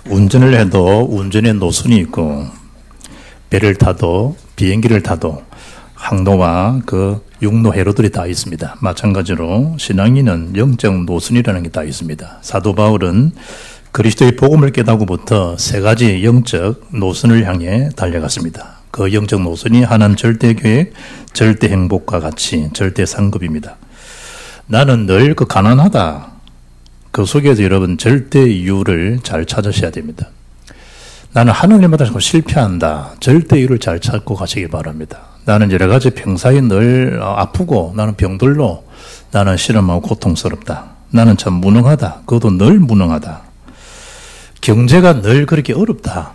운전을 해도 운전의 노선이 있고 배를 타도 비행기를 타도 항로와 그 육로 회로들이 다 있습니다. 마찬가지로 신앙인은 영적 노선이라는 게 다 있습니다. 사도 바울은 그리스도의 복음을 깨닫고부터 세 가지 영적 노선을 향해 달려갔습니다. 그 영적 노선이 하나님 절대 계획, 절대 행복과 같이 절대 상급입니다. 나는 늘 그 가난하다. 그 속에서 여러분 절대 이유를 잘 찾으셔야 됩니다. 나는 하나님마다 자꾸 실패한다. 절대 이유를 잘 찾고 가시기 바랍니다. 나는 여러 가지 병사에 늘 아프고 나는 병들로 나는 실험하고 고통스럽다. 나는 참 무능하다. 그것도 늘 무능하다. 경제가 늘 그렇게 어렵다.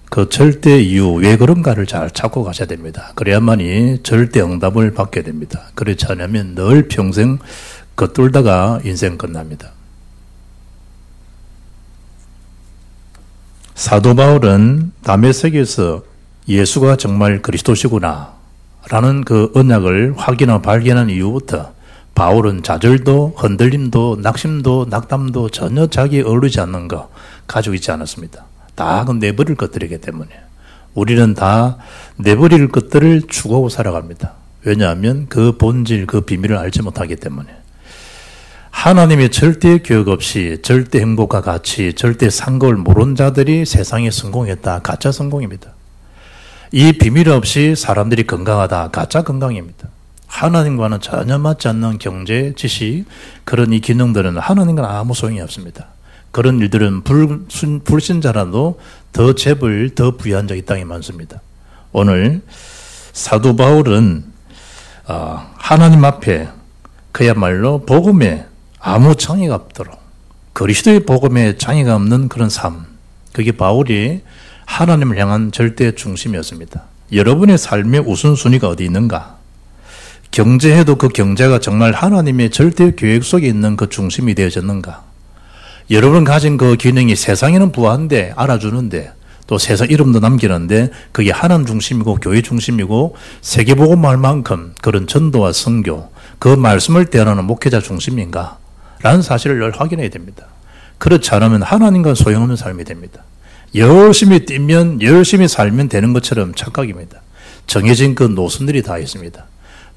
그 절대 이유 왜 그런가를 잘 찾고 가셔야 됩니다. 그래야만이 절대 응답을 받게 됩니다. 그렇지 않으면 늘 평생 겉돌다가 인생 끝납니다. 사도 바울은 다메섹에서 예수가 정말 그리스도시구나 라는 그 언약을 확인하고 발견한 이후부터 바울은 좌절도 흔들림도 낙심도 낙담도 전혀 자기에 어울리지 않는 거 가지고 있지 않았습니다. 다 그 내버릴 것들이기 때문에 우리는 다 내버릴 것들을 추구하고 살아갑니다. 왜냐하면 그 본질 그 비밀을 알지 못하기 때문에 하나님의 절대 교육 없이 절대 행복과 같이 절대 상급을 모르는 자들이 세상에 성공했다. 가짜 성공입니다. 이 비밀 없이 사람들이 건강하다. 가짜 건강입니다. 하나님과는 전혀 맞지 않는 경제, 지식, 그런 이 기능들은 하나님과는 아무 소용이 없습니다. 그런 일들은 불신자라도 더 재벌, 더 부유한 자가 이 땅에 많습니다. 오늘 사도 바울은 하나님 앞에 그야말로 복음에 아무 장애가 없도록 그리스도의 복음에 장애가 없는 그런 삶, 그게 바울이 하나님을 향한 절대 중심이었습니다. 여러분의 삶의 우선순위가 어디 있는가? 경제해도 그 경제가 정말 하나님의 절대 계획 속에 있는 그 중심이 되어졌는가? 여러분 가진 그 기능이 세상에는 부한데 알아주는데 또 세상 이름도 남기는데 그게 하나님 중심이고 교회 중심이고 세계복음할 만큼 그런 전도와 선교 그 말씀을 대하는 목회자 중심인가? 라는 사실을 늘 확인해야 됩니다. 그렇지 않으면 하나님과 소용없는 삶이 됩니다. 열심히 뛰면 열심히 살면 되는 것처럼 착각입니다. 정해진 그 노선들이 다 있습니다.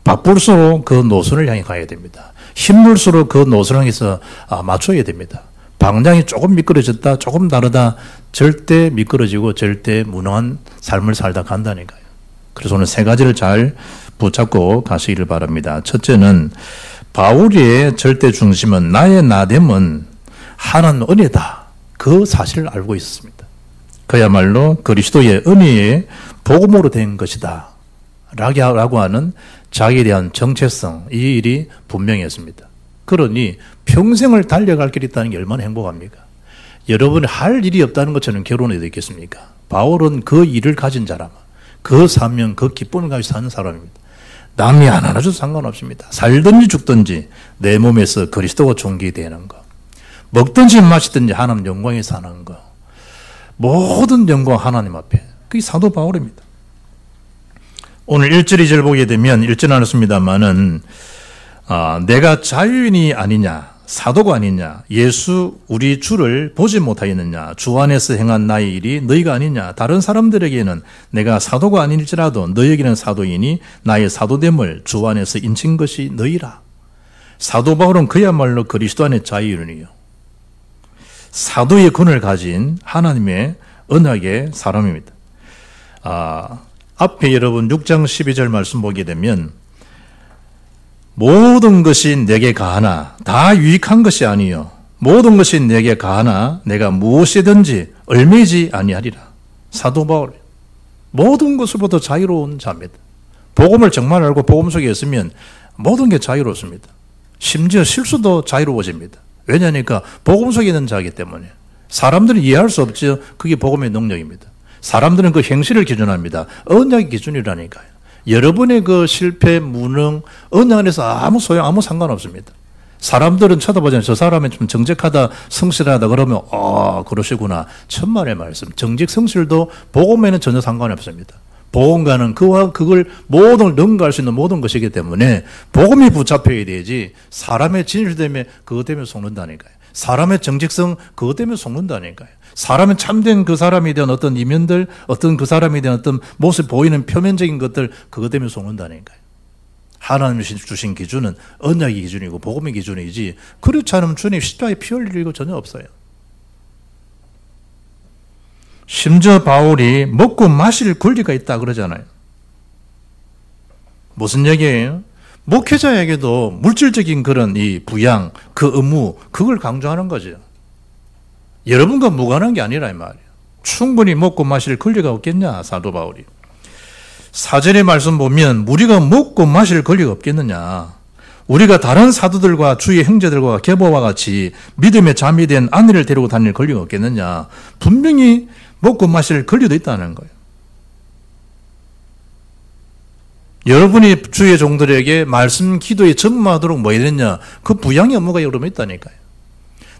바쁠수록 그 노선을 향해 가야 됩니다. 힘들수록 그 노선을 향해서 맞춰야 됩니다. 방향이 조금 미끄러졌다, 조금 다르다, 절대 미끄러지고 절대 무능한 삶을 살다 간다니까요. 그래서 오늘 세 가지를 잘 붙잡고 가시기를 바랍니다. 첫째는 바울의 절대 중심은 나의 나됨은 하나님 은혜다. 그 사실을 알고 있었습니다. 그야말로 그리스도의 은혜의 복음으로 된 것이다. 라고 하는 자기에 대한 정체성, 이 일이 분명했습니다. 그러니 평생을 달려갈 길이 있다는 게 얼마나 행복합니까? 여러분이 할 일이 없다는 것처럼 결혼해도 있겠습니까? 바울은 그 일을 가진 사람, 그 사명, 그 기쁨을 가지고 사는 사람입니다. 남이 안 알아줘도 상관없습니다. 살든지 죽든지 내 몸에서 그리스도가 존귀되는 거, 먹든지 마시든지 하나님 영광에 사는 거, 모든 영광 하나님 앞에, 그게 사도 바울입니다. 오늘 1절 2절 보게 되면 1절 나눴습니다마는 내가 자유인이 아니냐, 사도가 아니냐, 예수 우리 주를 보지 못하였느냐, 주 안에서 행한 나의 일이 너희가 아니냐, 다른 사람들에게는 내가 사도가 아닐지라도 너희에게는 사도이니 나의 사도됨을 주 안에서 인친 것이 너희라. 사도 바울은 그야말로 그리스도 안의 자유인이요, 사도의 권을 가진 하나님의 언약의 사람입니다. 앞에 여러분 6장 12절 말씀 보게 되면 모든 것이 내게 가하나 다 유익한 것이 아니요 모든 것이 내게 가하나 내가 무엇이든지 얽매이지 아니하리라. 사도 바울 모든 것으로부터 자유로운 자입니다. 복음을 정말 알고 복음 속에 있으면 모든 게 자유롭습니다. 심지어 실수도 자유로워집니다. 왜냐하니까 복음 속에 있는 자이기 때문에 사람들은 이해할 수 없죠. 그게 복음의 능력입니다. 사람들은 그 행실을 기준합니다. 언약의 기준이라니까요. 여러분의 그 실패, 무능, 언약 안에서 아무 소용, 아무 상관없습니다. 사람들은 쳐다보잖아요. 저 사람은 좀 정직하다, 성실하다 그러면 그러시구나. 천만의 말씀. 정직, 성실도 복음에는 전혀 상관이 없습니다. 복음과는 그걸 모든 능가할 수 있는 모든 것이기 때문에 복음이 붙잡혀야 되지 사람의 진실 때문에 그것 때문에 속는다니까요. 사람의 정직성 그것 때문에 속는다니까요. 사람은 참된 그 사람에 대한 어떤 이면들, 어떤 그 사람에 대한 어떤 모습 보이는 표면적인 것들, 그것 때문에 속는다니까요. 하나님이 주신 기준은 언약의 기준이고 복음의 기준이지, 그렇지 않으면 주님 십자가에 피 흘릴 이유가 전혀 없어요. 심지어 바울이 먹고 마실 권리가 있다 그러잖아요. 무슨 얘기예요? 목회자에게도 물질적인 그런 이 부양, 그 의무, 그걸 강조하는 거죠. 여러분과 무관한 게 아니라 이 말이에요. 충분히 먹고 마실 권리가 없겠냐, 사도 바울이. 사절의 말씀 보면 우리가 먹고 마실 권리가 없겠느냐. 우리가 다른 사도들과 주의 형제들과 계보와 같이 믿음의 자미 된 아내를 데리고 다닐 권리가 없겠느냐. 분명히 먹고 마실 권리도 있다는 거예요. 여러분이 주의 종들에게 말씀 기도에 전무하도록 뭐 해야 되냐. 그 부양의 업무가 여러분 있다니까요.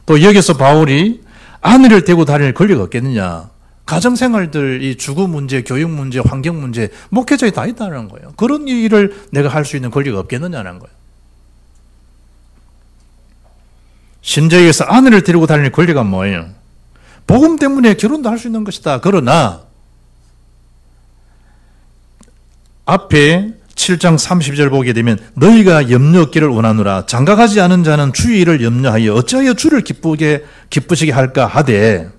또 여기서 바울이 아내를 데리고 다닐 권리가 없겠느냐. 가정생활들, 이 주거 문제, 교육 문제, 환경 문제, 목회자에 다 있다는 거예요. 그런 일을 내가 할 수 있는 권리가 없겠느냐는 거예요. 심지어 여기서 아내를 데리고 다닐 권리가 뭐예요? 복음 때문에 결혼도 할 수 있는 것이다. 그러나 앞에 7장 30절 보게 되면 너희가 염려 없기를 원하노라. 장가가지 않은 자는 주의 일을 염려하여 어찌하여 주를 기쁘시게 할까 하되,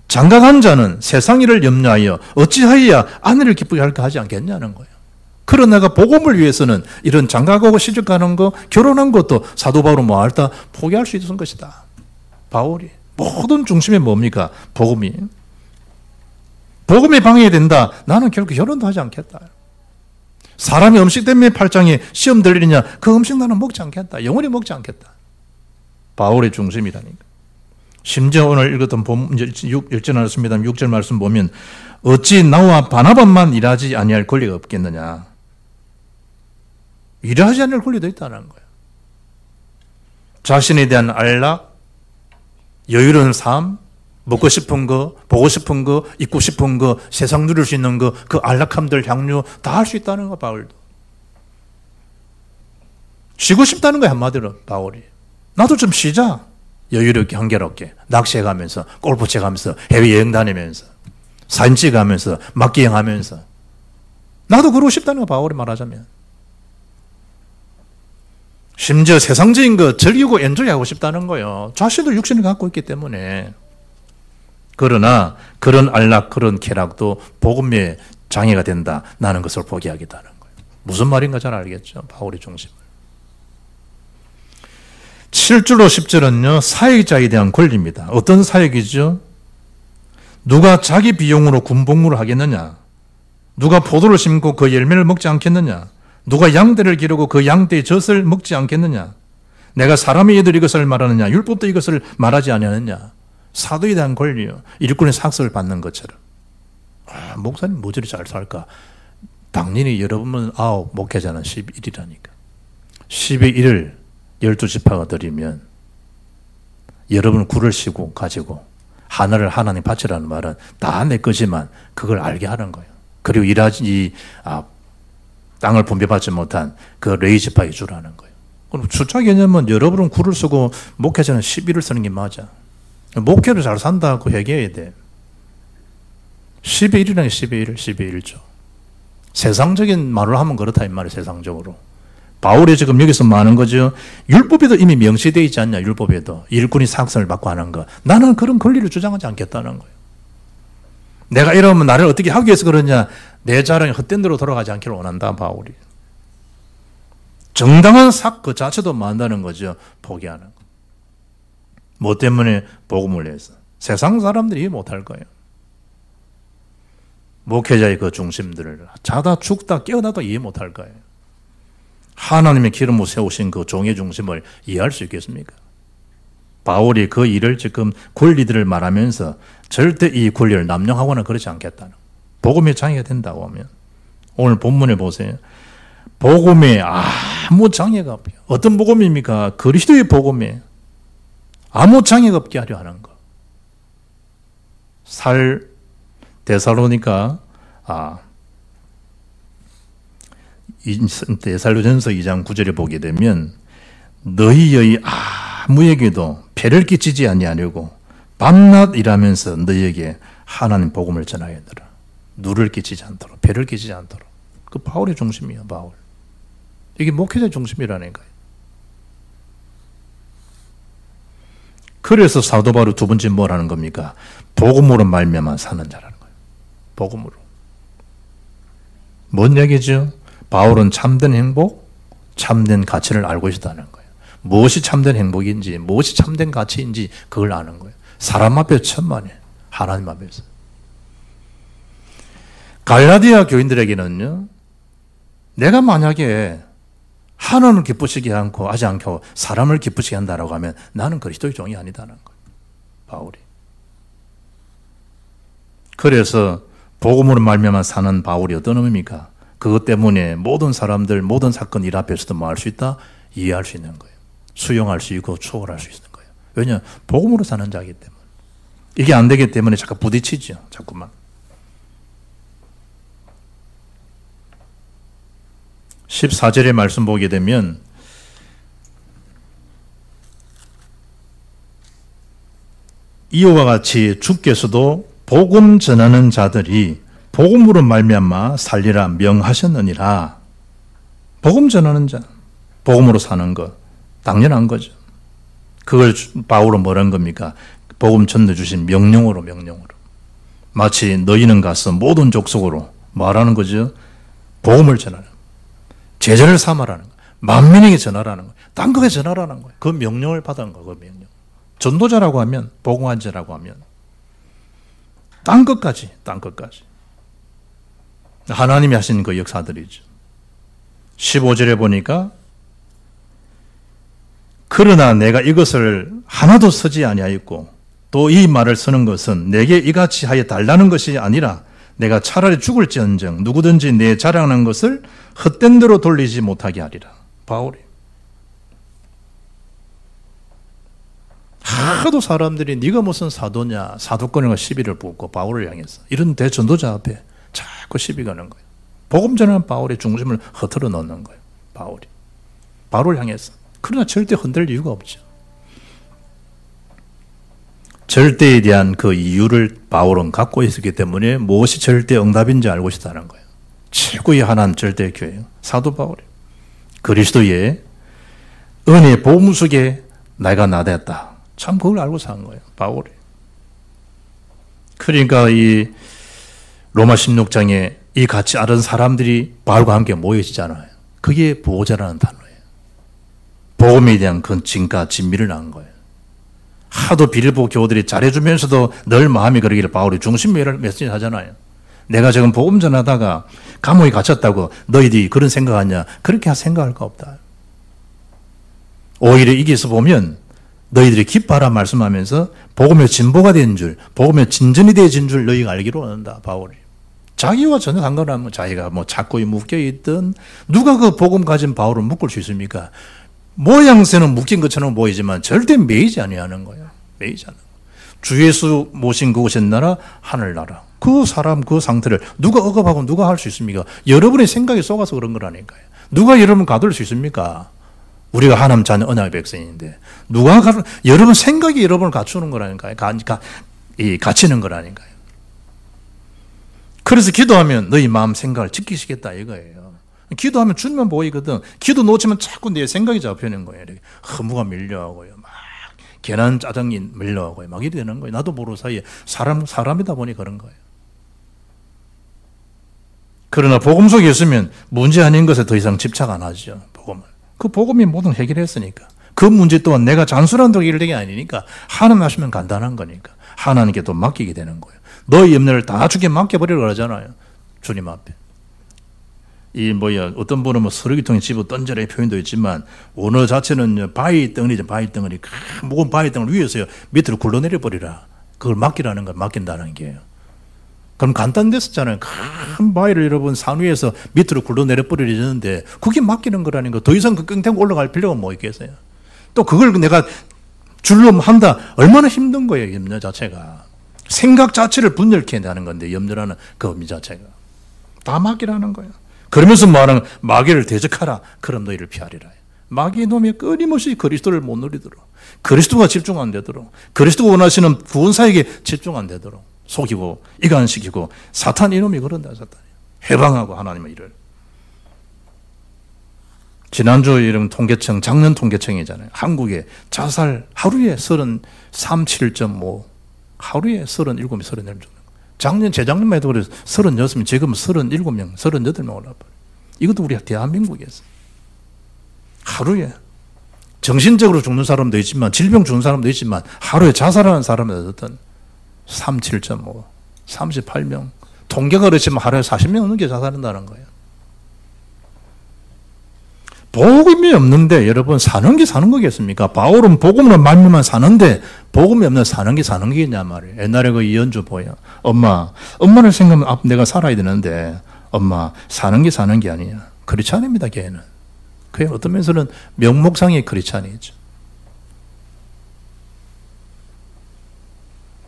장가간 자는 세상 일을 염려하여 어찌하여 아내를 기쁘게 할까 하지 않겠냐는 거예요. 그러나 내가 복음을 위해서는 이런 장가가고 시집가는 거, 결혼한 것도 사도 바울은 뭐 할다 포기할 수 있는 것이다. 바울이 모든 중심이 뭡니까? 복음이. 복음이 방해된다. 나는 결국 결혼도 하지 않겠다. 사람이 음식 때문에 팔짱에 시험 들리느냐? 그 음식 나는 먹지 않겠다. 영원히 먹지 않겠다. 바울의 중심이라니까. 심지어 오늘 읽었던 본 6절 말씀입니다. 6절 말씀 보면 어찌 나와 바나바만 일하지 아니할 권리가 없겠느냐. 일하지 않을 권리도 있다는 거예요. 자신에 대한 안락, 여유로운 삶, 먹고 싶은 거, 보고 싶은 거, 입고 싶은 거, 세상 누릴 수 있는 거, 그 안락함들, 향유 다 할 수 있다는 거, 바울도. 쉬고 싶다는 거야, 한마디로, 바울이. 나도 좀 쉬자. 여유롭게, 한결롭게. 낚시해 가면서, 골프 쳐 가면서, 해외여행 다니면서, 사진 찍어 가면서, 막기행 하면서. 나도 그러고 싶다는 거, 바울이 말하자면. 심지어 세상적인 거 즐기고 엔조이하고 싶다는 거예요. 자신도 육신을 갖고 있기 때문에. 그러나 그런 안락, 그런 쾌락도 복음의 장애가 된다. 나는 것을 포기하겠다는 거예요. 무슨 말인가 잘 알겠죠? 바울의 중심을. 7절로 10절은요. 사역자에 대한 권리입니다. 어떤 사역이죠? 누가 자기 비용으로 군복무를 하겠느냐? 누가 포도를 심고 그 열매를 먹지 않겠느냐? 누가 양떼를 기르고 그 양떼의 젖을 먹지 않겠느냐? 내가 사람의 이들 이것을 말하느냐? 율법도 이것을 말하지 아니하느냐? 사도에 대한 권리요. 일꾼의 삭설을 받는 것처럼. 목사님 뭐 저리 잘 살까? 당연히 여러분은 목회자는 11이라니까. 10의 1을 12지파가 드리면 여러분은 굴을 쉬고 가지고 하나를 하나님 바치라는 말은 다 내 거지만 그걸 알게 하는 거예요. 그리고 땅을 분배받지 못한 그 레위지파에 주라는 거예요. 그럼 숫자 개념은 여러분은 굴을 쓰고 목회자는 11을 쓰는 게 맞아. 목회를 잘 산다고 회개해야 돼. 10의 1이라는 게 10의 1, 10의 1조. 세상적인 말을 하면 그렇다 이 말이에요. 세상적으로. 바울이 지금 여기서 말하는 거죠. 율법에도 이미 명시되어 있지 않냐. 율법에도. 일꾼이 삭선을 받고 하는 거. 나는 그런 권리를 주장하지 않겠다는 거예요. 내가 이러면 나를 어떻게 하기 위해서 그러냐. 내 자랑이 헛된 대로 돌아가지 않기를 원한다. 바울이. 정당한 삭 그 자체도 만다는 거죠. 포기하는 거. 뭐 때문에? 복음을 위해서. 세상 사람들이 이해 못할 거예요. 목회자의 그 중심들을 자다 죽다 깨어나도 이해 못할 거예요. 하나님의 기름으로 세우신 그 종의 중심을 이해할 수 있겠습니까? 바울이 그 일을 지금 권리들을 말하면서 절대 이 권리를 남용하거나 그러지 않겠다는 복음의 장애가 된다고 하면 오늘 본문에 보세요. 복음에 아무 장애가 없어요. 어떤 복음입니까? 그리스도의 복음에 아무 장애가 없게 하려 하는 것. 데살로니가 데살로전서 2장 9절에 보게 되면 너희의 아무에게도 폐를 끼치지 아니하려고 밤낮 일하면서 너희에게 하나님 복음을 전하였느라. 누를 끼치지 않도록, 배를 끼치지 않도록. 그 바울의 중심이야, 바울. 이게 목회자의 중심이라니까요. 그래서 사도 바울이 두 번째 뭐라는 겁니까? 복음으로 말미암아 사는 자라는 거예요. 복음으로. 뭔 얘기죠? 바울은 참된 행복, 참된 가치를 알고 있다는 거예요. 무엇이 참된 행복인지, 무엇이 참된 가치인지 그걸 아는 거예요. 사람 앞에 천만에, 하나님 앞에서. 갈라디아 교인들에게는요, 내가 만약에 하나님을 기쁘시게 하지 않고 사람을 기쁘시게 한다라고 하면 나는 그리스도의 종이 아니다는 거예요. 바울이. 그래서 복음으로 말미암아 사는 바울이 어떤 의미입니까? 그것 때문에 모든 사람들, 모든 사건 일 앞에서도 뭐 할 수 있다? 이해할 수 있는 거예요. 수용할 수 있고 초월할 수 있는 거예요. 왜냐? 복음으로 사는 자이기 때문에. 이게 안 되기 때문에 자꾸 부딪히죠. 자꾸만. 14절의 말씀 보게 되면 이와 같이 주께서도 복음 전하는 자들이 복음으로 말미암아 살리라 명하셨느니라. 복음 전하는 자, 복음으로 사는 것 당연한 거죠. 그걸 바울은 뭐라는 겁니까? 복음 전해주신 명령으로. 마치 너희는 가서 모든 족속으로 말하는 거죠. 복음을 전하는 제자를 삼아라는 거예요. 만민에게 전하라는 거예요. 딴 거에 전하라는 거예요. 그 명령을 받은 거예요. 그 명령. 전도자라고 하면, 복음환자라고 하면 딴 것까지. 하나님이 하신 그 역사들이죠. 15절에 보니까 그러나 내가 이것을 하나도 쓰지 아니하였고 또 이 말을 쓰는 것은 내게 이같이 하여 달라는 것이 아니라 내가 차라리 죽을지언정 누구든지 내 자랑하는 것을 헛된 대로 돌리지 못하게 하리라. 바울이. 하도 사람들이 네가 무슨 사도냐, 사도권이가 시비를 붓고 바울을 향해서 이런 대전도자 앞에 자꾸 시비 가는 거예요. 복음 전하는 바울의 중심을 흐트러 놓는 거예요. 바울을 향해서. 그러나 절대 흔들 이유가 없죠. 절대에 대한 그 이유를 바울은 갖고 있었기 때문에 무엇이 절대 응답인지 알고 있다는 거예요. 최고의 하나님 절대 교회예요. 사도 바울이. 그리스도의 은혜의 복음 속에 내가 나됐다. 참 그걸 알고 산 거예요. 바울이. 그러니까 이 로마 16장에 이 같이 아는 사람들이 바울과 함께 모여지잖아요. 그게 보호자라는 단어예요. 복음에 대한 그 진가, 진미를 낳은 거예요. 하도 빌보 교우들이 잘해주면서도 늘 마음이 그러기를 바울이 중심 메시지 하잖아요. 내가 지금 복음 전하다가 감옥에 갇혔다고 너희들이 그런 생각하냐? 그렇게 생각할 거 없다. 오히려 이게서 보면 너희들이 기뻐하라 말씀하면서 복음의 진보가 된 줄, 복음의 진전이 되어진 줄 너희가 알기로 한다. 바울이. 자기와 전혀 상관없는 자기가 뭐 자꾸 묶여있던 누가 그 복음 가진 바울을 묶을 수 있습니까? 모양새는 묶인 것처럼 보이지만 절대 매이지 아니하는 거예요. 매이지 않는 거예요. 주 예수 모신 그곳의 나라 하늘나라. 그 사람 그 상태를 누가 억압하고 누가 할 수 있습니까? 여러분의 생각이 속아서 그런 거라니까요. 누가 여러분 가둘 수 있습니까? 우리가 하나님 자녀 언약의 백성인데 누가 여러분 생각이 여러분을 갖추는 거라니까요. 갇히는 거라니까요. 그래서 기도하면 너희 마음 생각을 지키시겠다 이거예요. 기도하면 주님만 보이거든. 기도 놓치면 자꾸 내 생각이 잡히는 거예요. 이렇게 허무가 밀려오고요. 막 괜한 짜증이 밀려오고요. 막 이래 되는 거예요. 나도 모르는 사이에 사람이다 보니 그런 거예요. 그러나 복음 속에 있으면 문제 아닌 것에 더 이상 집착 안 하죠. 복음을. 그 복음이 모든 해결했으니까. 그 문제 또한 내가 잔술한다고 해결된 게 아니니까 하나님 하시면 간단한 거니까 하나님께 또 맡기게 되는 거예요. 너희 염려를 다 주께 맡겨버리라고 그러잖아요. 주님 앞에. 어떤 분은 뭐 쓰레기통에 집어 던져라 표현도 있지만 원어 자체는 바위 덩어리죠. 바위 덩어리. 무거운 바위 덩어리 위에서요. 밑으로 굴러내려 버리라. 그걸 맡기라는 걸 맡긴다는 게요. 그럼 간단됐었잖아요. 큰 바위를 여러분 산 위에서 밑으로 굴러내려 버리는데 그게 맡기는 거라는 거. 더 이상 그 끙탱 올라갈 필요가 뭐 있겠어요. 또 그걸 내가 줄로 한다. 얼마나 힘든 거예요. 염려 자체가. 생각 자체를 분열케 하는 건데 염려라는 그 의미 자체가. 다 맡기라는 거예요. 그러면서 말하는 마귀를 대적하라. 그럼 너희를 피하리라. 마귀의 놈이 끊임없이 그리스도를 못 누리도록, 그리스도가 집중 안 되도록, 그리스도가 원하시는 구원사에게 집중 안 되도록 속이고 이간시키고, 사탄 이놈이 그런다. 사탄이 해방하고 하나님의 일을. 지난주 이런 통계청, 작년 통계청이잖아요. 한국에 자살 하루에 37.5, 하루에 37명, 37명. 작년, 재작년만 해도 그래서 36명, 지금 37명, 38명 올라버려요. 이것도 우리 대한민국에서. 하루에. 정신적으로 죽는 사람도 있지만, 질병 죽는 사람도 있지만, 하루에 자살하는 사람은 어떤 37.5, 38명. 통계가 그렇지만 하루에 40명 넘게 자살한다는 거예요. 복음이 없는데 여러분 사는 게 사는 거겠습니까? 바울은 복음으로 말미만 사는데 복음이 없는 사는 게 사는 게냐 말이에요. 옛날에 그 이연주 보여. 엄마를 생각하면 내가 살아야 되는데 엄마 사는 게 사는 게 아니야. 크리스찬입니다. 걔는. 그게 어떤 면에서는 명목상의 크리스찬이죠.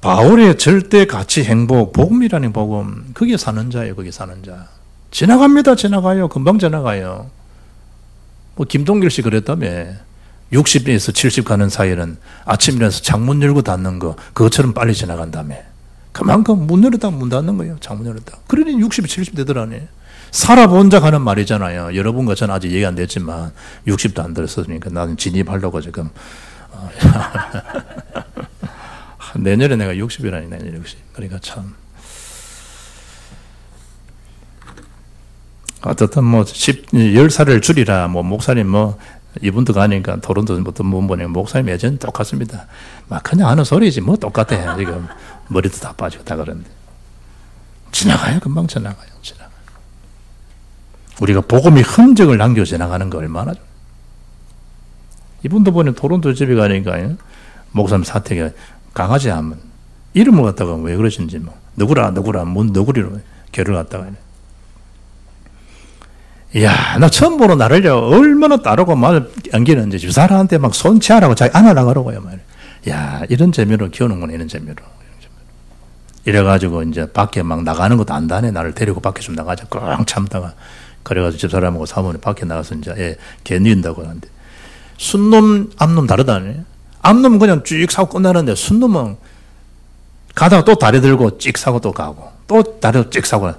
바울의 절대 가치 행복, 복음이라는 복음, 그게 사는 자예요. 그게 사는 자. 지나갑니다. 지나가요. 금방 지나가요. 뭐 김동길 씨 그랬다며. 60에서 70 가는 사이에는 아침 일어나서 창문 열고 닫는 거 그것처럼 빨리 지나간다며. 그만큼 문 열었다 문 닫는 거예요. 창문 열었다. 그러니 60, 70 되더라니. 살아본 자 하는 말이잖아요. 여러분과 저는 아직 얘기 안 됐지만 60도 안 들었으니까 나는 진입하려고 지금 내년에 내가 60이라니. 내년 60. 그러니까 참 어떻든 10살을 줄이라, 목사님 이분도 가니까 토론토 못 보내고 목사님 예전 똑같습니다. 막 그냥 하는 소리지 똑같아. 지금 머리도 다 빠지고 다 그런데. 지나가요. 금방 지나가요. 우리가 복음이 흔적을 남겨 지나가는 거 얼마나 좋아요. 이분도 보니 토론토 집에 가니까 목사님 사택에 강아지 하면 이름을 갖다가 왜 그러신지 누구라 너구리로 개를 갖다가 이야, 나 처음 보는 나를요, 얼마나 따르고 말 안기는지, 주사람한테 막 손치하라고 자기 안으라고 그러고요, 말이야. 야, 이런 재미로 키우는구나, 이런 재미로. 이래가지고, 이제 밖에 막 나가는 것도 안 다네. 나를 데리고 밖에 좀 나가자. 꽉 참다가. 그래가지고 집사람하고 사모님 밖에 나가서 이제, 개 뉘는다고 하는데. 순놈, 암놈 다르다네. 암놈은 그냥 쭉 사고 끝나는데, 순놈은 가다가 또 다리 들고 찍 사고 또 가고, 또 다리 찍 사고,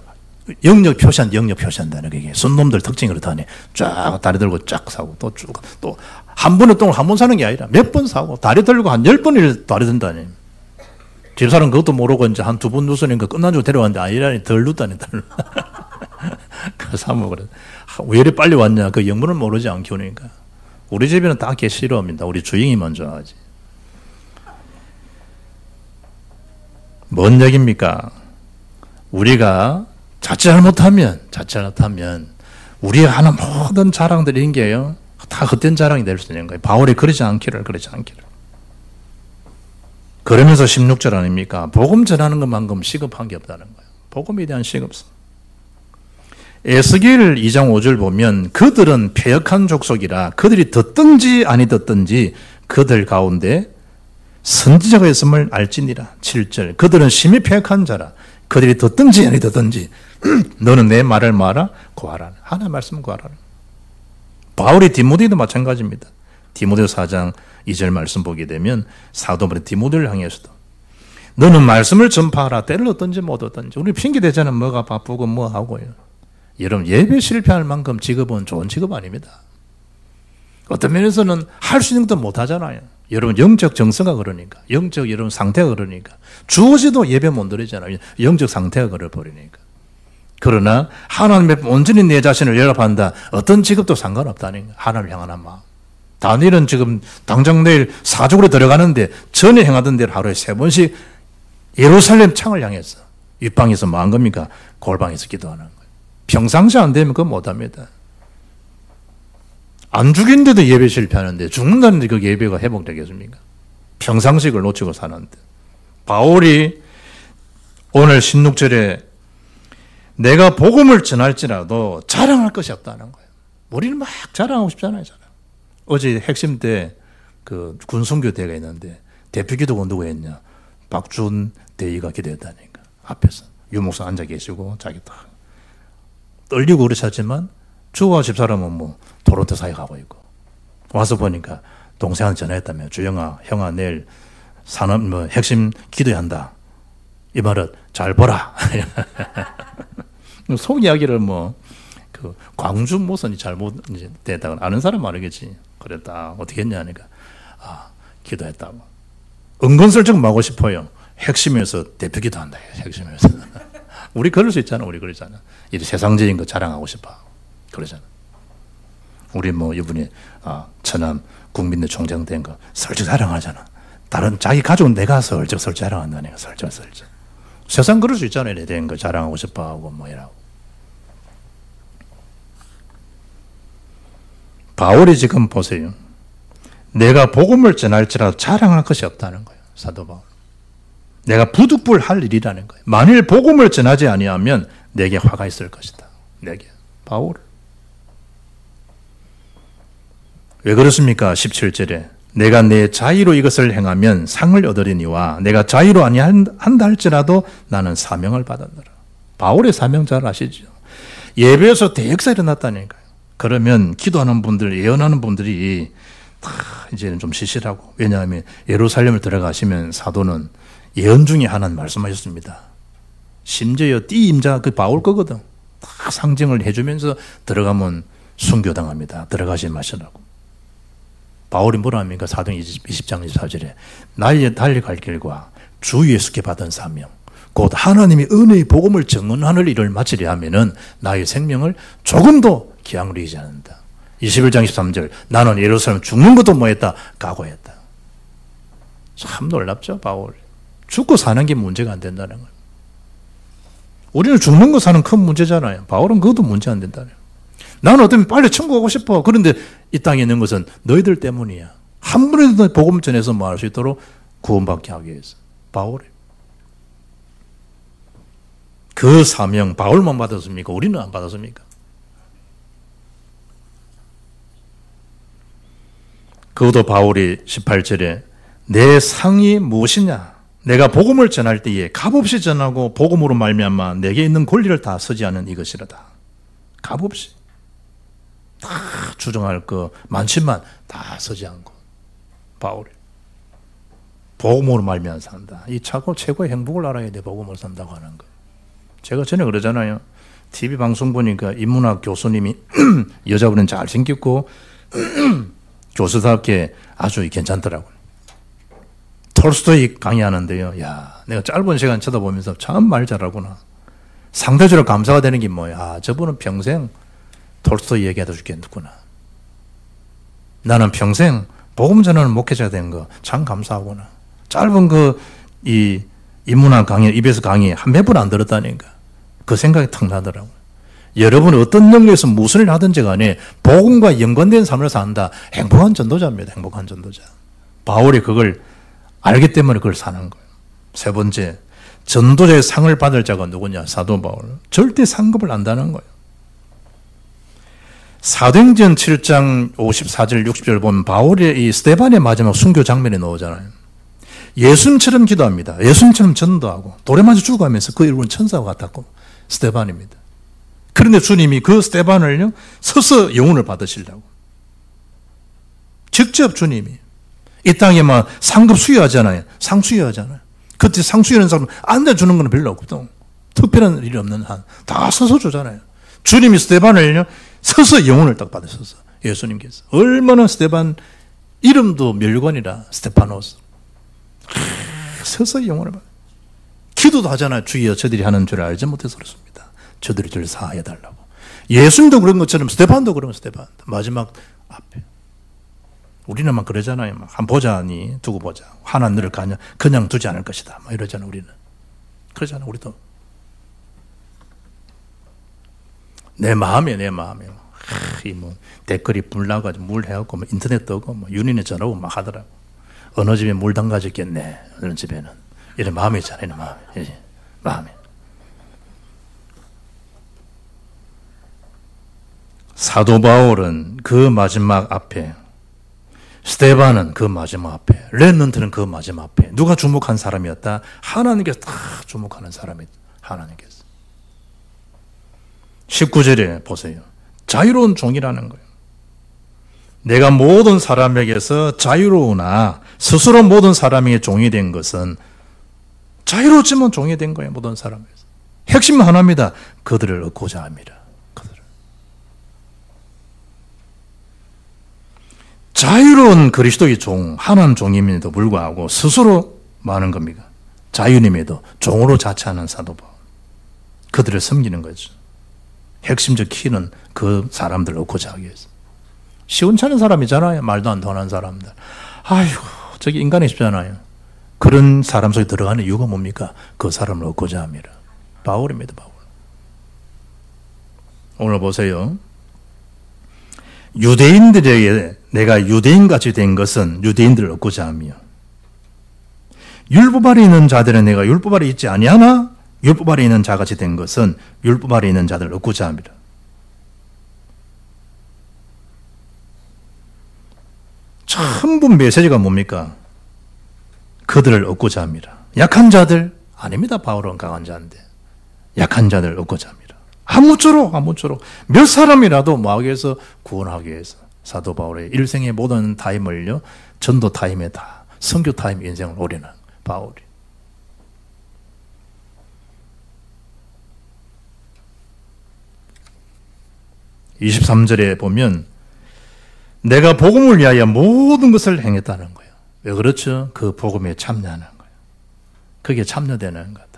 영역 표시한다는 게 순놈들 특징이 그렇다니. 쫙 다리 들고 쫙 사고 또 쭉 또 한 번에 똥을 한 번 사는 게 아니라 몇 번 사고 다리 들고 한 10번을 다리 든다니. 집사람 그것도 모르고 이제 한 2번 누수니까 끝나주고 데려왔는데 아니라니 덜 눕다니. 그 사모 그래. 왜 이리 빨리 왔냐. 그 영문을 모르지 안 키우니까. 우리 집에는 다 개 싫어합니다. 우리 주인이 먼저 하지. 뭔 얘기입니까? 우리가 자칫 잘못하면 우리의 하는 모든 자랑들이 이런 게요 다 헛된 자랑이 될 수 있는 거예요. 바울이 그러지 않기를. 그러면서 16절 아닙니까? 복음 전하는 것만큼 시급한 게 없다는 거예요. 복음에 대한 시급성. 에스겔 2장 5절 보면 그들은 패역한 족속이라 그들이 듣든지 아니 듣든지 그들 가운데 선지자가 있음을 알지니라. 7절 그들은 심히 패역한 자라 그들이 듣든지 아니 듣든지 너는 내 말을 말아 구하라. 하나의 말씀 구하라. 바울이 디모데도 마찬가지입니다. 디모데 4장 2절 말씀 보게 되면 사도 바울 디모데를 향해서도 너는 말씀을 전파하라. 때를 얻든지 못 얻든지. 우리 핑계대자는 뭐가 바쁘고 뭐 하고요. 여러분 예배 실패할 만큼 직업은 좋은 직업 아닙니다. 어떤 면에서는 할 수 있는 것도 못 하잖아요. 여러분 영적 정서가 그러니까, 영적 여러분 상태가 그러니까 주어지도 예배 못 드리잖아요. 영적 상태가 그래버리니까. 그러나 하나님의 온전히 내 자신을 연합한다. 어떤 직업도 상관없다는 거예요. 하나님을 향하는 마음. 다니엘은 지금 당장 내일 사족으로 들어가는데 전에 행하던 대로 하루에 3번씩 예루살렘 창을 향해서 윗방에서 뭐 한 겁니까? 골방에서 기도하는 거예요. 평상시 안 되면 그거 못합니다. 안 죽인데도 예배 실패하는데 죽는다는데 그 예배가 회복되겠습니까? 평상식을 놓치고 사는데. 바울이 오늘 16절에 내가 복음을 전할지라도 자랑할 것이 없다는 거예요. 우리는 막 자랑하고 싶잖아요. 어제 핵심 때 그 군성교 대회가 있는데 대표 기도가 누구 했냐? 박준 대위가 기도했다니까. 앞에서 유목사 앉아 계시고 자기 딱 떨리고 그러셨지만 저와 집사람은 뭐 토론토 사역하고 있고 와서 보니까 동생한테 전화했다며. 주영아, 형아, 내일 산업, 핵심 기도해야 한다. 이 말은 잘 보라. 속 이야기를 광주 모선이 잘못됐다고 아는 사람 말이겠지. 그랬다. 어떻게 했냐 하니까, 기도했다고. 은근슬쩍 하고 싶어요. 핵심에서 대표 기도한다. 핵심에서. 우리 그럴 수 있잖아. 우리 그러잖아. 이 세상적인 거 자랑하고 싶어. 그러잖아. 우리 이분이, 천안 국민대 총장 된 거 설정 자랑하잖아. 다른 자기 가족은 내가 설정 자랑한다니까. 설정. 세상 그럴 수 있잖아요. 내 된 거 자랑하고 싶어 하고 이라고. 바울이 지금 보세요. 내가 복음을 전할지라도 자랑할 것이 없다는 거예요. 사도 바울. 내가 부득불할 일이라는 거예요. 만일 복음을 전하지 아니하면 내게 화가 있을 것이다. 내게. 바울. 왜 그렇습니까? 17절에 내가 내 자의로 이것을 행하면 상을 얻으리니와 내가 자의로 아니한다 할지라도 나는 사명을 받았노라. 바울의 사명 잘 아시죠? 예배에서 대역사 일어났다니까요. 그러면 기도하는 분들, 예언하는 분들이 다 이제는 좀 시실하고. 왜냐하면 예루살렘을 들어가시면 사도는 예언 중에 하나는 말씀하셨습니다. 심지어 띠임자 그 바울 거거든. 다 상징을 해주면서 들어가면 순교당합니다. 들어가지 마시라고. 바울이 뭐라 합니까? 사도행 20장 24절에 나의 달려갈 길과 주 예수께 받은 사명 곧 하나님의 은혜의 복음을 증언하는 일을 마치려 하면은 나의 생명을 조금도 기약을 이지 않는다. 21장 23절 나는 예루살렘 죽는 것도 뭐했다? 각오했다. 참 놀랍죠, 바울. 죽고 사는 게 문제가 안 된다는 거예요. 우리는 죽는 거 사는 큰 문제잖아요. 바울은 그것도 문제 안 된다는 거예요. 나는 어쩌면 빨리 천국 가고 싶어. 그런데 이 땅에 있는 것은 너희들 때문이야. 한 번이라도 복음 전해서 할 수 있도록 구원받게 하기 위해서. 바울이. 그 사명 바울만 받았습니까? 우리는 안 받았습니까? 그것도 바울이 18절에 내 상이 무엇이냐? 내가 복음을 전할 때에 값없이 전하고 복음으로 말미암아 내게 있는 권리를 다 쓰지 않은 이것이라다. 값없이. 다 주장할 거 많지만 다 쓰지 않고. 바울이. 복음으로 말미암아 산다. 이 최고의 행복을 알아야 돼. 복음으로 산다고 하는 거. 제가 전에 그러잖아요. TV 방송 보니까 인문학 교수님이 여자분은 잘생겼고 교수답게 아주 괜찮더라고요. 톨스토이 강의하는데요. 야, 내가 짧은 시간 쳐다보면서 참 말 잘하구나. 상대적으로 감사가 되는 게 뭐야. 저분은 평생 톨스토이 얘기하다 죽겠구나. 나는 평생 복음 전하는 목회자가 된 거 참 감사하구나. 짧은 이 인문학 강의, 입에서 강의 한 몇 번 안 들었다니까. 그 생각이 탁 나더라고요. 여러분이 어떤 영역에서 무슨 일을 하든지 간에 복음과 연관된 삶을 산다. 행복한 전도자입니다. 행복한 전도자. 바울이 그걸 알기 때문에 그걸 사는 거예요. 세 번째, 전도자의 상을 받을 자가 누구냐? 사도 바울. 절대 상급을 안다는 거예요. 사도행전 7장 54절 60절 보면 바울의 이 스데반의 마지막 순교 장면이 나오잖아요. 예수님처럼 기도합니다. 예수님처럼 전도하고 돌에 맞아 죽어가면서 그 이름은 천사와 같았고 스데반입니다. 그런데 주님이 그 스데반을요 서서 영혼을 받으시려고 직접 주님이 이 땅에 막 상급 수여하잖아요. 상 수여하잖아요. 그때 상 수여하는 사람은 앉아주는 건 별로 없거든. 특별한 일이 없는 한 다 서서 주잖아요. 주님이 스데반을요 서서 영혼을 딱 받으셔서 예수님께서 얼마나 스데반 이름도 멸관이라 스테파노스 서서 영혼을 받아. 기도도 하잖아요. 주여 저들이 하는 줄을 알지 못해서 그렇습니다. 저들이 저를 사하여달라고. 예수님도 그런 것처럼 스데반도 그런 스데반 마지막 앞에 우리는 막 그러잖아요. 막 한 보자니 두고 보자. 하나 너를 그냥 두지 않을 것이다. 막 이러잖아 우리는. 그러잖아 우리도. 내 마음에 댓글이 불나가지고 물 해갖고 뭐 인터넷 뜨고 뭐 윤인에 전화오고 막 하더라고. 어느 집에 물 담가졌겠네. 어느 집에는 이런 마음이 있잖아요. 이런 마음에. 사도 바울은 그 마지막 앞에, 스데반은 그 마지막 앞에, 렘넌트는 그 마지막 앞에 누가 주목한 사람이었다? 하나님께서 다 주목하는 사람이었다. 하나님께서. 19절에 보세요. 자유로운 종이라는 거예요. 내가 모든 사람에게서 자유로우나 스스로 모든 사람에게 종이 된 것은 자유롭지만 종이 된 거예요. 모든 사람에게서. 핵심은 하나입니다. 그들을 얻고자 합니다. 그들을. 자유로운 그리스도의 종, 하나님 종임에도 불구하고 스스로 많은 겁니다. 자유님에도 종으로 자처하는 사도 바울. 그들을 섬기는 거죠. 핵심적 키는 그 사람들을 얻고자 하기 위해서. 시원찮은 사람이잖아요. 말도 안 통하는 사람들. 아이고, 저기 인간이 쉽잖아요. 그런 사람 속에 들어가는 이유가 뭡니까? 그 사람을 얻고자 합니다. 바울입니다, 바울. 오늘 보세요. 유대인들에게 내가 유대인같이 된 것은 유대인들을 얻고자 하며, 율법 아래 있는 자들은 내가 율법 아래 있지 아니하나 율법 아래 있는 자같이 된 것은 율법 아래 있는 자들을 얻고자 합니다. 전부 메시지가 뭡니까? 그들을 얻고자 합니다. 약한 자들? 아닙니다. 바울은 강한 자인데. 약한 자들을 얻고자 합니다. 아무쪼록 몇 사람이라도 모하기 위해서 구원하기 위해서 사도 바울의 일생의 모든 타임을요, 전도 타임에 다, 선교 타임 인생을 올인한 바울이. (23절에) 보면 내가 복음을 위하여 모든 것을 행했다는 거예요. 왜 그렇죠? 그 복음에 참여하는 거예요. 그게 참여되는 거다.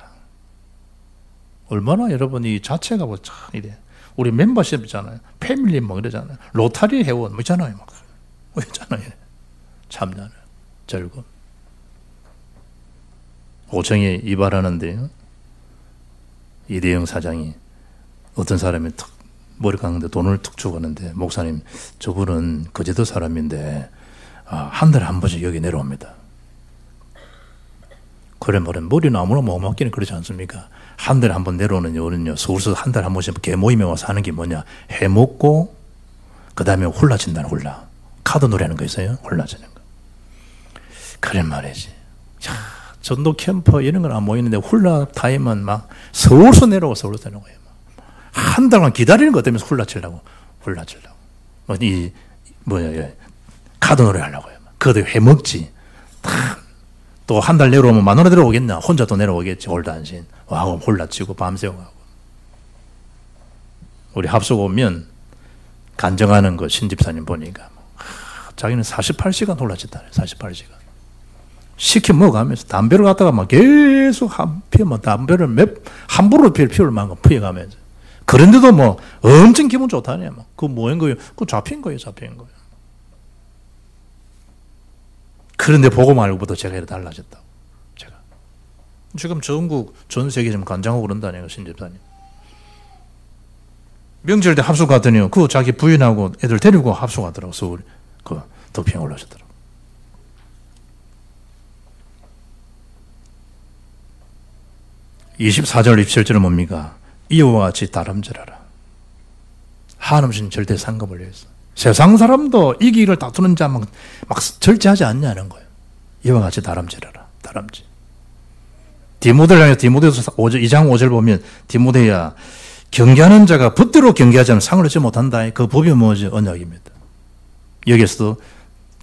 얼마나 여러분이 자체가 뭐 참 이래. 우리 멤버십 있잖아요. 패밀리 뭐 이러잖아요. 로타리 회원 뭐 있잖아요. 막. 뭐 있잖아요. 참여하는 즐거움. 오청에 이발하는데요. 이대영 사장이 어떤 사람이 턱 머리 깎는데 돈을 툭 주고는데 목사님 저분은 거제도 사람인데 한 달에 한 번씩 여기 내려옵니다. 그래 말은 머리는 아무나 못 맡기는 그렇지 않습니까? 한 달에 한 번 내려오는 요는요, 서울서 한 달에 한 번씩 개모임에 와서 하는 게 뭐냐, 해먹고 그 다음에 훌라 친다는 훌라. 카드 노래하는 거 있어요? 훌라 치는 거. 그래 말이지. 야, 전도 캠프 이런 건 안 모이는데 훌라 타임은 막 서울서 내려오고 서울서 내려오고요. 한 달간 기다리는 것 때문에 훌라 치려고. 카드 노래 하려고요. 그것도 해먹지. 또 한 달 내려오면 만 원에 내려오겠나? 혼자 또 내려오겠지. 올단신. 와고 홀라 치고 밤새고 하고. 우리 합숙 오면 간증하는 거 신집사님 보니까 자기는 48시간 홀라쳤다네. 48시간. 시켜 먹어가면서 담배를 갖다가 막 계속 담배를 함부로 피울 만큼 피워가면서. 그런데도 뭐 엄청 기분 좋다네. 그 뭐인 거예요? 그 잡힌 거예요. 그런데 보고 말고부터 제가 이렇게 달라졌다고. 제가. 지금 전국, 전 세계 좀 간장하고 그런다네요. 신집사님. 명절 때 합숙 갔더니요. 그 자기 부인하고 애들 데리고 합숙 하더라고. 서울. 그 덕평에 올라오셨더라고. (24절) 27절은 뭡니까? 이와 같이 다름질하라. 한없이 절대 상급을 위해서. 세상 사람도 이 길을 다투는 자 막 절제하지 않냐는 거예요. 이와 같이 다름질하라. 다름질. 디모데를 향해 디모데서 2장 5절 보면 디모데야 경계하는 자가 법대로 경계하지 않으면 상을 얻지 못한다. 그 법이 뭐지? 언약입니다. 여기서도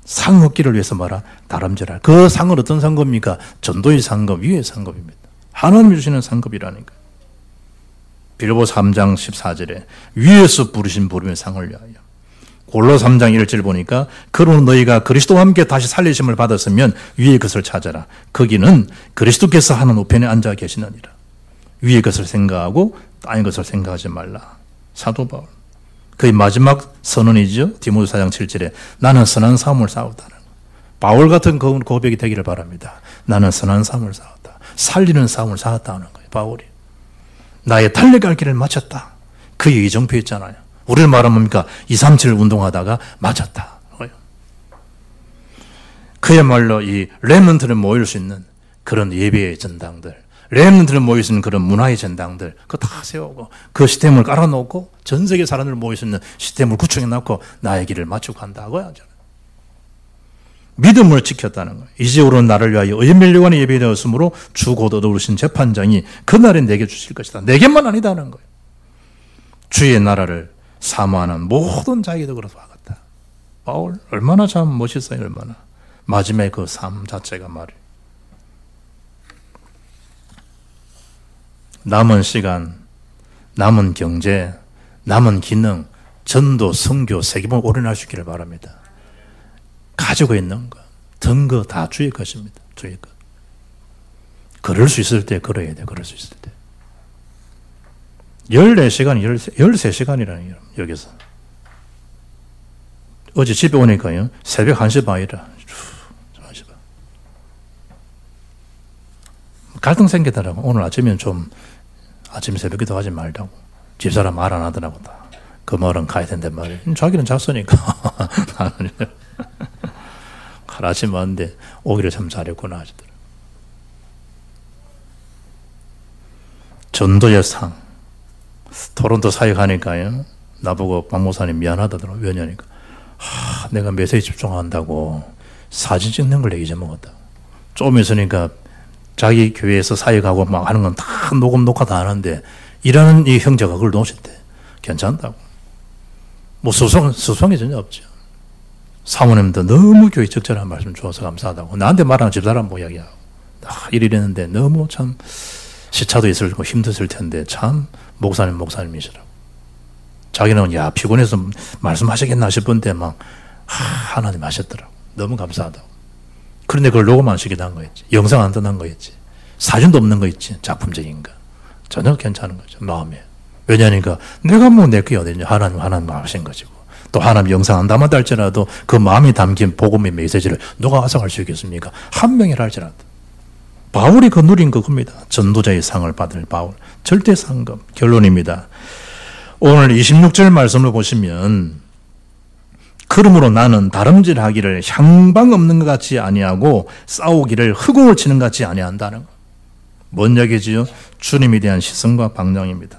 상 얻기를 위해서 말하 다름질하라. 그 상은 어떤 상급입니까? 전도의 상급, 위의 상급입니다. 하나님이 주시는 상급이라니까. 빌보서 3장 14절에 위에서 부르신 부름의 상을 위하여. 골로 3장 1절 보니까 그러므로 너희가 그리스도와 함께 다시 살리심을 받았으면 위의 것을 찾아라. 거기는 그리스도께서 하는 우편에 앉아 계시느니라. 위의 것을 생각하고 땅의 것을 생각하지 말라. 사도 바울. 그의 마지막 선언이죠. 디모데 4장 7절에 나는 선한 삶을 싸웠다는 거. 바울 같은 고백이 되기를 바랍니다. 나는 선한 삶을 싸웠다. 살리는 삶을 싸웠다는 거예요. 바울이. 나의 달려갈 길을 마쳤다. 그의 이정표 있잖아요. 우리를 말하면 뭡니까? 237 운동하다가 맞았다. 그야말로 이 렘넌트를 모일 수 있는 그런 예배의 전당들, 렘넌트를 모일 수 있는 그런 문화의 전당들, 그거 다 세우고 그 시스템을 깔아놓고 전 세계 사람들을 모일 수 있는 시스템을 구축해놓고 나의 길을 맞추고 간다고요. 하잖아요. 믿음을 지켰다는 거예요. 이제 오른 나를 위하여 의멸류관의 예배되었으므로 주 곧 얻어오르신 재판장이 그날에 내게 주실 것이다. 내게만 아니다는 거예요. 주의 나라를 사모하는 모든 자에게도 그렇다. 바울 얼마나 참 멋있어요. 얼마나. 마지막에 그 삶 자체가 말이에요. 남은 시간, 남은 경제, 남은 기능, 전도, 선교, 세계복음을 올인할 수 있기를 바랍니다. 가지고 있는 것, 든 거 다 주의 것입니다. 주의 것. 걸을 수 있을 때 걸어야 돼. 걸을 수 있을 때. 14시간, 13시간이라는 여기서. 어제 집에 오니까요, 새벽 1시 반이라. 1시 반. 갈등 생기더라고. 오늘 아침에는 좀, 아침 새벽 기도 하지 말라고. 집사람 말 안 하더라고. 그 말은 가야 된단 말이에요. 자기는 잤으니까. 나는 아침 왔는데 오기를 참 잘했구나 하시더라고요. 전도의 상. 토론토 사역하니까요. 나보고 박 목사님 미안하다더라고요. 왜냐니까. 내가 메시지 집중한다고 사진 찍는 걸 잊어먹었다. 좀 있으니까 자기 교회에서 사역하고 막 하는 건 다 녹화 다 하는데 일하는 이 형제가 그걸 놓쳤대. 괜찮다고. 뭐 수송이 전혀 없죠. 사모님도 너무 교회 적절한 말씀 주어서 감사하다고. 나한테 말하는 집사람 뭐 이야기하고. 이랬는데 너무 참 시차도 있을 거 힘드실 텐데 참 목사님이시라고. 자기는 야 피곤해서 말씀하시겠나 싶은데 막 하나님 하셨더라고. 너무 감사하다고. 그런데 그걸 녹음 안 시키다 한 거였지. 영상 안 떠난 거였지. 사진도 없는 거 있지. 작품적인 거. 전혀 괜찮은 거죠. 마음에. 왜냐니까 내가 뭐 내 게 어디냐. 하나님 하신 것이고. 또 하나님 영상 안 담았다 할지라도 그 마음이 담긴 복음의 메시지를 누가 와서할 수 있겠습니까? 한 명이라 할지라도. 바울이 그 누린 그겁니다. 전도자의 상을 받을 바울. 절대 상급. 결론입니다. 오늘 26절 말씀을 보시면 그러므로 나는 다름질하기를 향방 없는 것 같이 아니하고 싸우기를 흑공을 치는 것 같이 아니한다는 것. 뭔 얘기지요? 주님에 대한 시선과 방향입니다.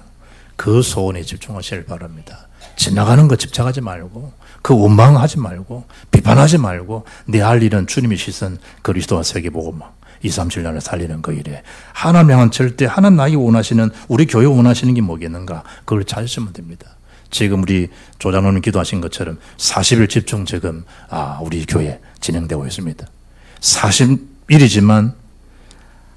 그 소원에 집중하시길 바랍니다. 지나가는 거 집착하지 말고 그 원망하지 말고 비판하지 말고 내 할 일은 주님의 시선 그리스도와 세계복음만 237년을 살리는 그 일에 하나님 향한 절대 하나님 나에게 원하시는 우리 교회 원하시는 게 뭐겠는가 그걸 찾으시면 됩니다. 지금 우리 조장로님 기도하신 것처럼 40일 집중 지금 우리 교회 진행되고 있습니다. 40일이지만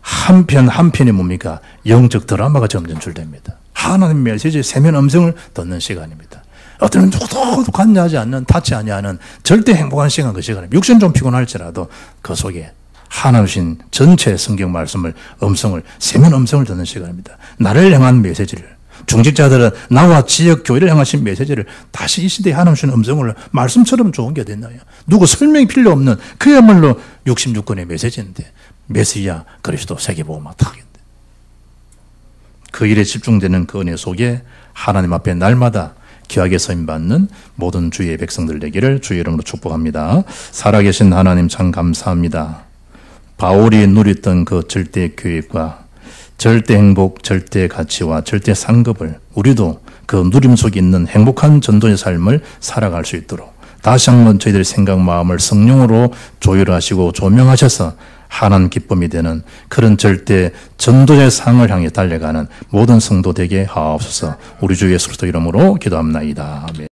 한 편이 뭡니까? 영적 드라마가 점점 줄됩니다. 하나님 메시지 세면 음성을 듣는 시간입니다. 어떤 누구도 관여하지 않는 타치하지 않은 절대 행복한 시간 그 시간입니다. 육신 좀 피곤할지라도 그 속에 하나님 전체 성경 말씀을 음성을 세면 음성을 듣는 시간입니다. 나를 향한 메시지를 중직자들은 나와 지역 교회를 향하신 메시지를 다시 이 시대에 하나님 음성을 말씀처럼 좋은 게 어디 있나요? 누구 설명이 필요 없는 그야말로 66권의 메시지인데 메시아 그리스도 세계복음화 타겠는데 그 일에 집중되는 그 은혜 속에 하나님 앞에 날마다 귀하게 서임받는 모든 주의 백성들 되기를 주의 이름으로 축복합니다. 살아계신 하나님 참 감사합니다. 바울이 누렸던 그 절대 교육과 절대 행복, 절대 가치와 절대 상급을 우리도 그 누림 속에 있는 행복한 전도의 삶을 살아갈 수 있도록 다시 한번 저희들의 생각, 마음을 성령으로 조율하시고 조명하셔서 하나님 기쁨이 되는 그런 절대 전도의 상을 향해 달려가는 모든 성도 되게 하옵소서. 우리 주 예수 그리스도 이름으로 기도합나이다. 아멘.